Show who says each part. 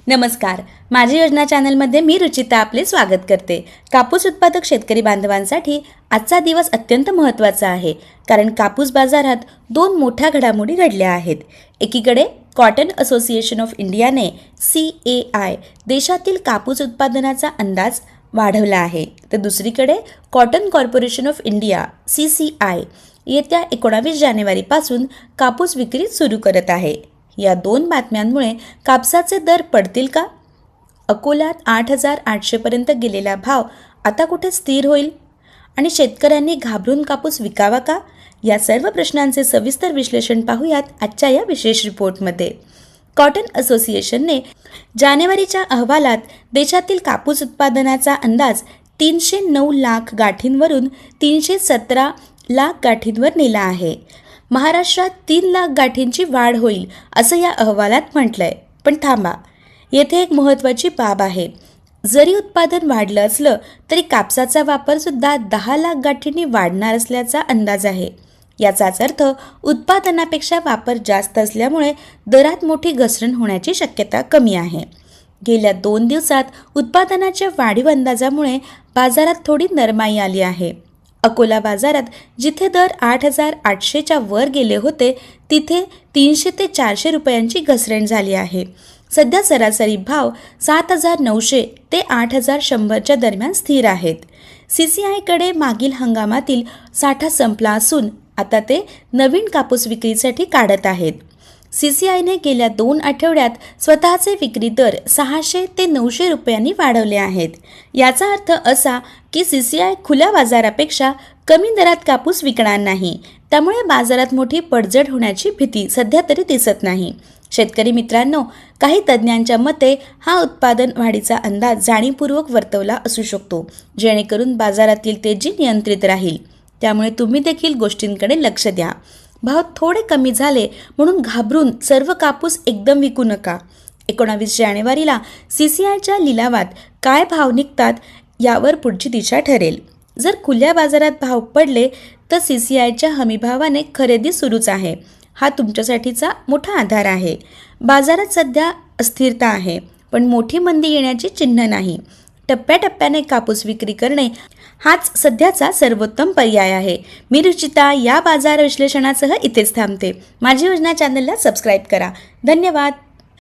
Speaker 1: नमस्कार, माझी योजना चॅनलमध्ये मी रुचिता आपले स्वागत करते। कापूस उत्पादक शेतकरी बांधवांसाठी आजचा दिवस अत्यंत महत्त्वाचा आहे, कारण कापूस बाजारात दोन मोठ्या घडामोडी घडल्या आहेत। एकीकडे कॉटन असोसिएशन ऑफ इंडियाने CAI देशातील कापूस उत्पादनाचा अंदाज वाढवला आहे, तर दुसरीकडे cotton corporation of India CCI येत्या 19 जानेवारीपासून कापूस विक्री सुरू करत आहे। या दोन बातम्यांमुळे कापसाचे दर पडतील का? अकोल्यात 8,800 पर्यंत गेलेला भाव आता कुठे स्थिर होईल? आणि शेतकऱ्यांनी घाबरून कापूस विकावा का? या सर्व प्रश्नांचे सविस्तर विश्लेषण पाहूयात आजच्या या विशेष रिपोर्टमध्ये। कॉटन असोसिएशनने जानेवारीच्या अहवालात देशातील कापूस उत्पादनाचा अंदाज 309 लाख गाठींवरून 317 लाख गाठींवर नेला आहे। महाराष्ट्रात 3 लाख गाठींची वाढ होईल असं या अहवालात म्हटलंय। पण थांबा, येथे एक महत्त्वाची बाब आहे। जरी उत्पादन वाढलं असलं तरी कापसाचा वापर सुद्धा 10 लाख गाठींनी वाढणार असल्याचा अंदाज आहे। याचाच अर्थ उत्पादनापेक्षा वापर जास्त असल्यामुळे दरात मोठी घसरण होण्याची शक्यता कमी आहे। गेल्या 2 दिवसात उत्पादनाच्या वाढीव अंदाजामुळे बाजारात थोडी नरमाई आली आहे। अकोला बाजारात जिथे दर 8,800च्या वर गेले होते, तिथे 300 ते 400 रुपयांची घसरण झाली आहे। सध्या सरासरी भाव 7,900 ते 8,100च्या दरम्यान स्थिर आहेत। CCIकडे मागील हंगामातील साठा संपला असून आता ते नवीन कापूस विक्रीसाठी काढत आहेत। CCIने गेल्या 2 आठवड्यात स्वतःचे विक्री दर 600 ते 900 रुपयांनी वाढवले आहेत। याचा अर्थ असा की CCI खुल्या बाजारापेक्षा कमी दरात कापूस विकणार नाही, त्यामुळे बाजारात मोठी पडझड होण्याची भीती सध्या तरी दिसत नाही। शेतकरी मित्रांनो, काही तज्ज्ञांच्या मते हा उत्पादन वाढीचा अंदाज जाणीवपूर्वक वर्तवला असू शकतो, जेणेकरून बाजारातील तेजी नियंत्रित राहील। त्यामुळे तुम्ही देखील गोष्टींकडे लक्ष द्या। भाव थोडे कमी झाले म्हणून घाबरून सर्व कापूस एकदम विकू नका। 19 जानेवारीला CCIच्या लिलावात काय भाव निघतात यावर पुढची दिशा ठरेल। जर खुल्या बाजारात भाव पडले तर CCIच्या हमीभावाने खरेदी सुरूच आहे। हा तुमच्यासाठीचा मोठा आधार आहे। बाजारात सध्या अस्थिरता आहे, पण मोठी मंदी येण्याची चिन्ह नाही। टप्प्याटप्प्याने कापूस विक्री करणे हाच सध्याचा सर्वोत्तम पर्याय आहे। मी रुचिता या बाजार विश्लेषणासह इथेच थांबते। माझी योजना चॅनलला सबस्क्राईब करा। धन्यवाद।